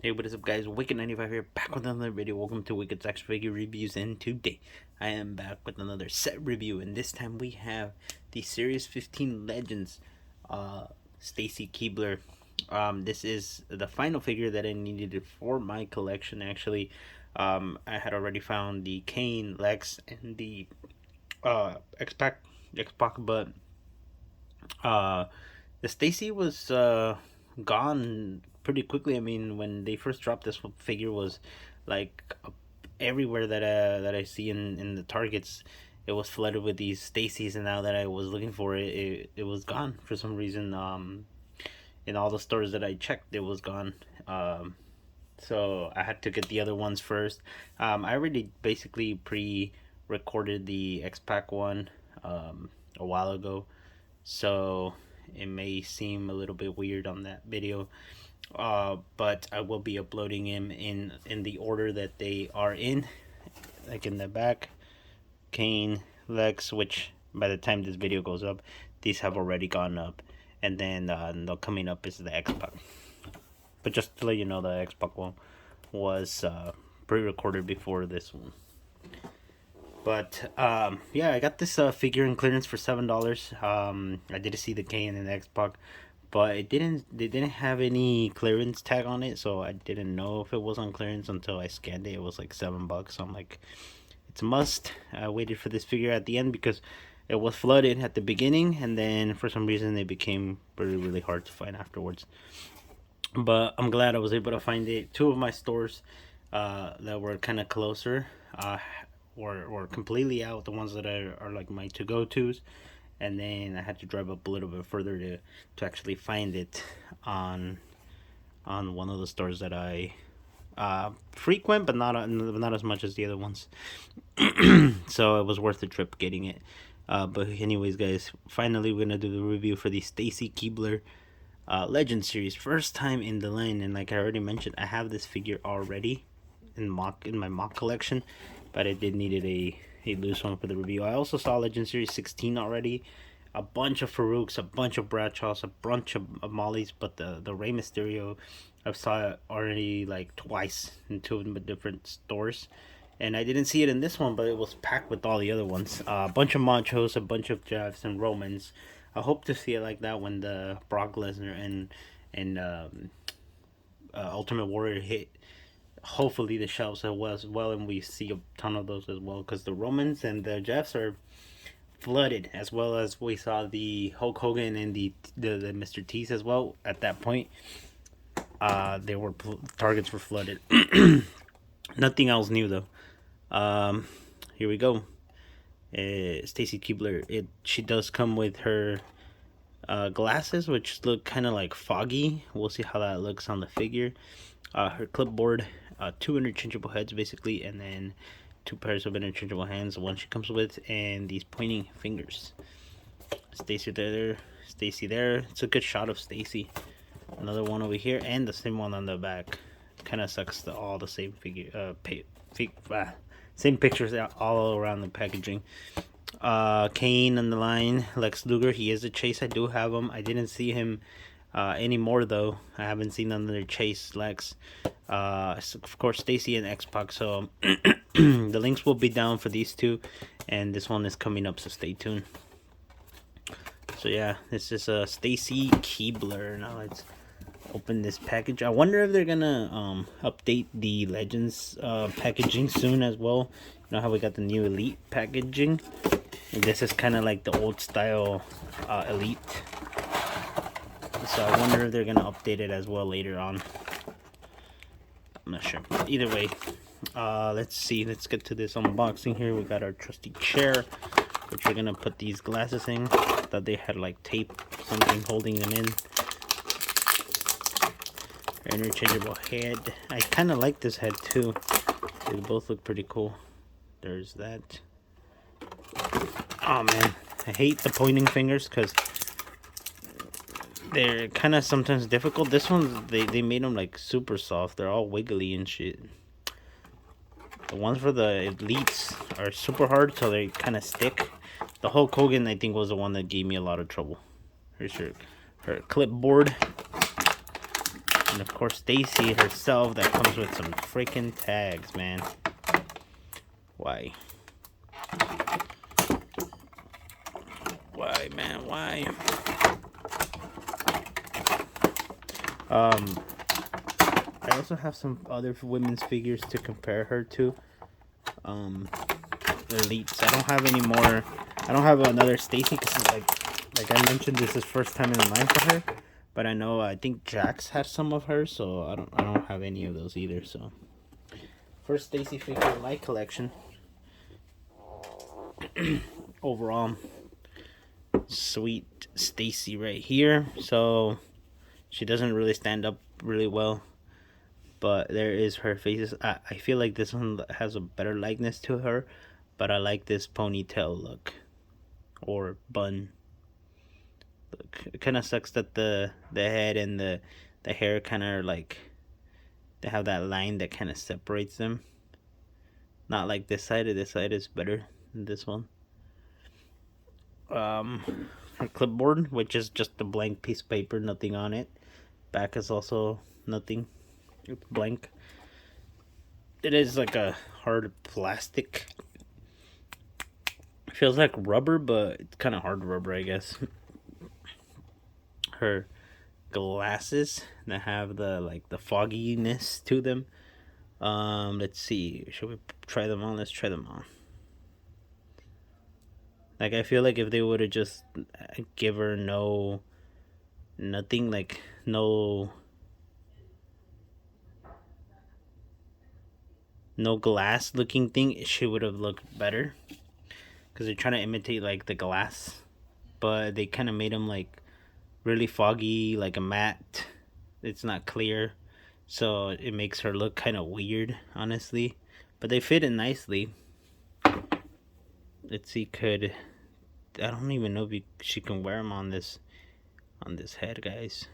Hey, what is up, guys? Wicked95 here, back with another video. Welcome to Wicked's X Figure Reviews, and today I am back with another set review, and this time we have the Series 15 Legends, Stacy Kebler. This is the final figure that I needed for my collection, actually. I had already found the Kane, Lex, and the X-Pac, but the Stacy was gone pretty quickly. I mean, when they first dropped, this figure was like everywhere that I see in the Targets. It was flooded with these Stacys, and now that I was looking for it was gone for some reason. In all the stores that I checked, it was gone. So I had to get the other ones first. I already basically pre-recorded the X-Pac one a while ago, so it may seem a little bit weird on that video, but I will be uploading him in the order that they are in, like in the back, Kane, Lex, which by the time this video goes up, these have already gone up, and then the coming up is the X-Pac. But just to let you know, the X-Pac one was pre-recorded before this one. But yeah, I got this figure in clearance for $7. I did see the Kane and the X-Pac, but they didn't have any clearance tag on it, so I didn't know if it was on clearance until I scanned it. It was like $7, so I'm like, it's a must. I waited for this figure at the end because it was flooded at the beginning, and then for some reason it became really hard to find afterwards. But I'm glad I was able to find it. Two of my stores that were kind of closer were completely out, the ones that are like my to-go-tos, and then I had to drive up a little bit further to actually find it on one of the stores that I frequent, but not as much as the other ones. So it was worth the trip getting it. But anyways, guys, finally we're gonna do the review for the Stacy Kebler Legend series, first time in the line. And like I already mentioned, I have this figure already in my mock collection, but I did needed a loose one for the review. I also saw Legend Series 16 already, a bunch of Farouks, a bunch of Bradshaws, a bunch of Mollys, but the Rey Mysterio I saw it already like twice in two different stores, and I didn't see it in this one, but it was packed with all the other ones. A bunch of Machos, a bunch of Jeffs and Romans. I hope to see it like that when the Brock Lesnar and Ultimate Warrior hit, hopefully the shelves as well, and we see a ton of those as well, because the Romans and the Jeffs are flooded, as well as we saw the Hulk Hogan and the Mr. T's as well. At that point, targets were flooded. Nothing else new though. Here we go. Stacy Kebler. She does come with her glasses, which look kind of like foggy. We'll see how that looks on the figure. Her clipboard, 2 interchangeable heads basically, and then 2 pairs of interchangeable hands, the one she comes with, and these pointing fingers. Stacy there, Stacy there. It's a good shot of Stacy. Another one over here, and the same one on the back. Kind of sucks that all the same figure, same pictures all around the packaging. Kane on the line, Lex Luger, he is a chase. I do have him. I didn't see him anymore though. I haven't seen another chase Lex. Of course, Stacy and X-Pac. So the links will be down for these two, and this one is coming up, so stay tuned. So yeah, this is Stacy Kebler. Now let's open this package. I wonder if they're gonna update the Legends packaging soon as well. You know how we got the new Elite packaging, and this is kind of like the old style Elite. So I wonder if they're gonna update it as well later on. I'm not sure. Either way, let's see. Let's get to this unboxing here. We got our trusty chair, which we're gonna put these glasses in. Thought they had like tape, something holding them in. Interchangeable head. I kind of like this head too. They both look pretty cool. There's that. Oh man, I hate the pointing fingers because they're kind of sometimes difficult. This one, they made them like super soft. They're all wiggly and shit. The ones for the Elites are super hard, so they kind of stick. The Hulk Hogan, I think, was the one that gave me a lot of trouble. Here's her clipboard. And of course, Stacy herself, that comes with some freaking tags, man. Why? Why, man? Why? I also have some other women's figures to compare her to. Elites. I don't have any more. I don't have another Stacy because, like I mentioned, this is first time in line for her. But I think Jax had some of her, so I don't have any of those either. So first Stacy figure in my collection. Overall, sweet Stacy right here. So she doesn't really stand up really well, but there is her faces. I feel like this one has a better likeness to her, but I like this ponytail look or bun. Look, it kind of sucks that the head and the hair kind of like they have that line that kind of separates them. Not like this side. This side is better than this one. Her clipboard, which is just a blank piece of paper, nothing on it. Back is also nothing. It's blank. It is like a hard plastic. It feels like rubber, but it's kind of hard rubber, I guess. Her glasses that have the fogginess to them. Let's see. Should we try them on? Let's try them on. Like, I feel like if they would have just give her nothing, like no glass looking thing, she would have looked better. Because they're trying to imitate like the glass, but they kind of made them like really foggy, like a matte. It's not clear, so it makes her look kind of weird, honestly. But they fit it nicely. Let's see, I don't even know if she can wear them on this head, guys.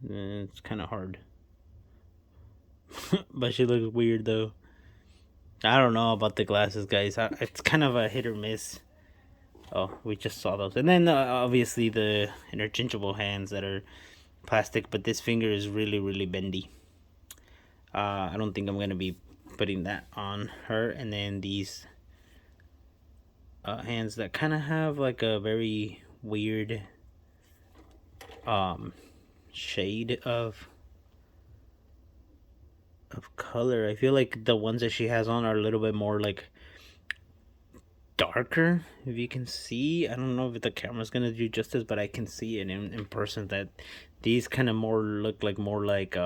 It's kind of hard. But she looks weird though. I don't know about the glasses, guys. It's kind of a hit or miss. Oh, we just saw those. And then obviously the interchangeable hands that are plastic, but this finger is really, really bendy. I don't think I'm going to be putting that on her. And then these hands that kind of have like a very weird shade of color. I feel like the ones that she has on are a little bit more like darker, if you can see. I don't know if the camera's gonna do justice, but I can see it in person that these kind of look more like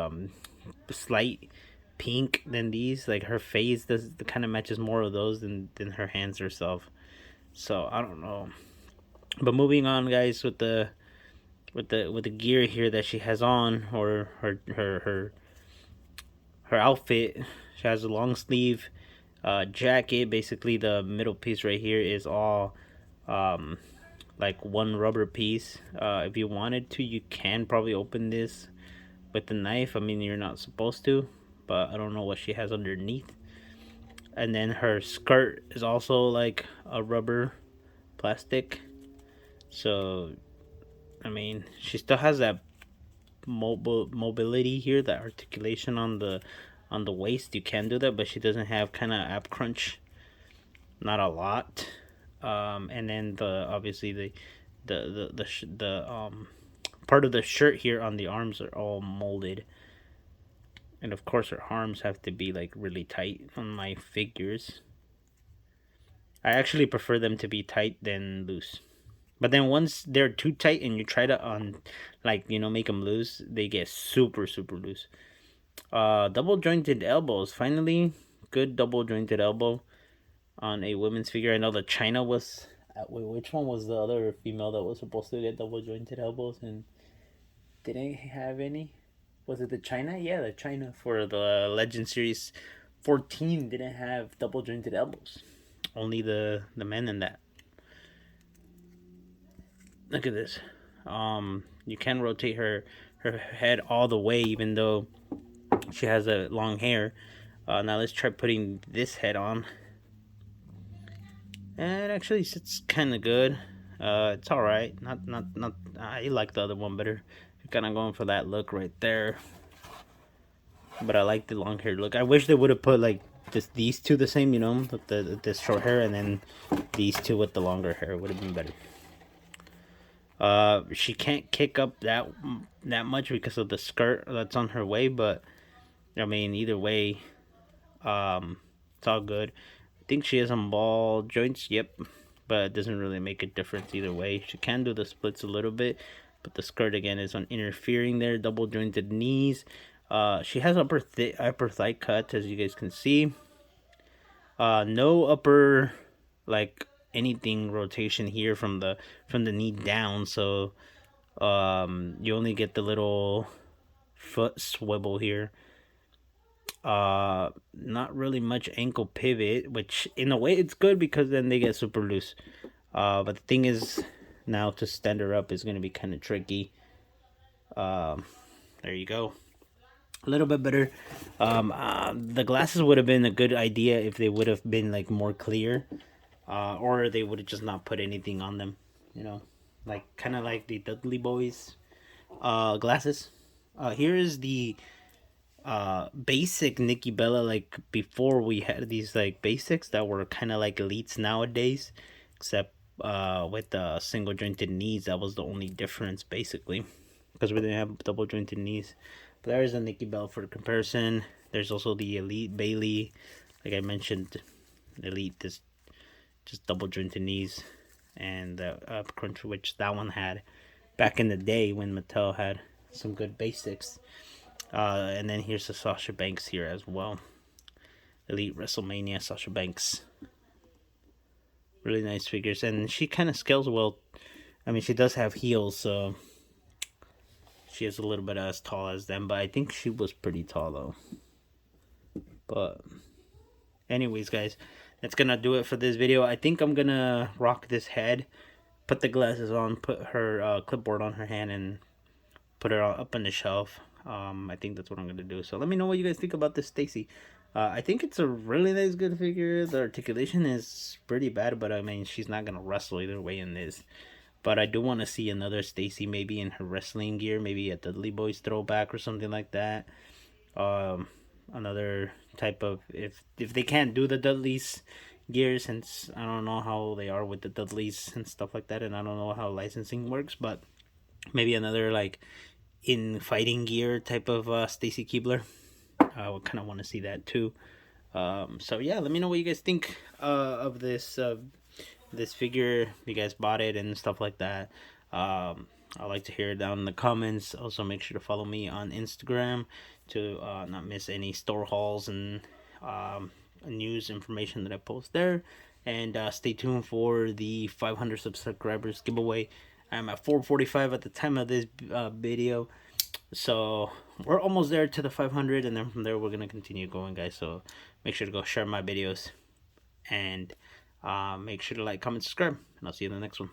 slight pink than these. Like her face does kind of matches more of those than her hands herself. So I don't know. But moving on, guys, with the gear here that she has on, or her outfit. She has a long sleeve jacket. Basically the middle piece right here is all like one rubber piece. If you wanted to, you can probably open this with a knife. I mean, you're not supposed to, but I don't know what she has underneath. And then her skirt is also like a rubber plastic. So I mean, she still has that mobility here, that articulation on the waist. You can do that, but she doesn't have kind of ab crunch, not a lot. And then obviously the part of the shirt here on the arms are all molded, and of course her arms have to be like really tight on my figures. I actually prefer them to be tight than loose. But then once they're too tight and you try to make them loose, they get super, super loose. Double jointed elbows. Finally, good double jointed elbow on a women's figure. I know the China was... Wait, which one was the other female that was supposed to get double jointed elbows and didn't have any? Was it the China? Yeah, the China for the Legend Series 14 didn't have double jointed elbows. Only the men in that. Look at this. You can rotate her head all the way, even though she has a long hair. Now let's try putting this head on. and actually it's kind of good. It's all right. Not. I like the other one better. You're kind of going for that look right there, but I like the long hair look. I wish they would have put like these two the same, you know, with this short hair, and then these two with the longer hair would have been better. She can't kick up that much because of the skirt that's on her way, but I mean either way, it's all good. I think she has some ball joints, yep, but it doesn't really make a difference either way. She can do the splits a little bit, but the skirt again is on interfering there. Double jointed knees. She has upper thigh cuts, as you guys can see. No upper like anything rotation here from the knee down, so you only get the little foot swivel here. Not really much ankle pivot, which in a way it's good because then they get super loose. But the thing is, now to stand her up is going to be kind of tricky. There you go. A little bit better. The glasses would have been a good idea if they would have been like more clear, or they would have just not put anything on them. You know, like kind of like the Dudley Boys glasses. Here is the basic Nikki Bella, like before we had these like basics that were kind of like elites nowadays, except with the single jointed knees. That was the only difference basically, because we didn't have double jointed knees. But there's a Nikki Bella for comparison. There's also the elite Bailey, like I mentioned. Elite is just double jointed knees, and the crunch, which that one had back in the day when Mattel had some good basics. And then here's the Sasha Banks here as well. Elite WrestleMania Sasha Banks. Really nice figures, and she kind of scales well. I mean, she does have heels, so she is a little bit as tall as them, but I think she was pretty tall though. But anyways, guys, that's gonna do it for this video. I think I'm gonna rock this head, put the glasses on, put her clipboard on her hand, and put her up on the shelf. I think that's what I'm gonna do. So let me know what you guys think about this Stacy. I think it's a really nice, good figure. The articulation is pretty bad, but I mean, she's not gonna wrestle either way in this. But I do want to see another Stacy, maybe in her wrestling gear, maybe a Dudley Boys throwback or something like that. Another type of, if they can't do the Dudleys gear, since I don't know how they are with the Dudleys and stuff like that, and I don't know how licensing works, but maybe another like in fighting gear type of Stacy Kebler. I would kind of want to see that too. So yeah, let me know what you guys think of this figure. If you guys bought it and stuff like that. I'd like to hear it down in the comments. Also, make sure to follow me on Instagram to not miss any store hauls and news information that I post there. And stay tuned for the 500 subscribers giveaway. I'm at 445 at the time of this video. So we're almost there to the 500, and then from there we're gonna continue going, guys. So make sure to go share my videos, and make sure to like, comment, subscribe, and I'll see you in the next one.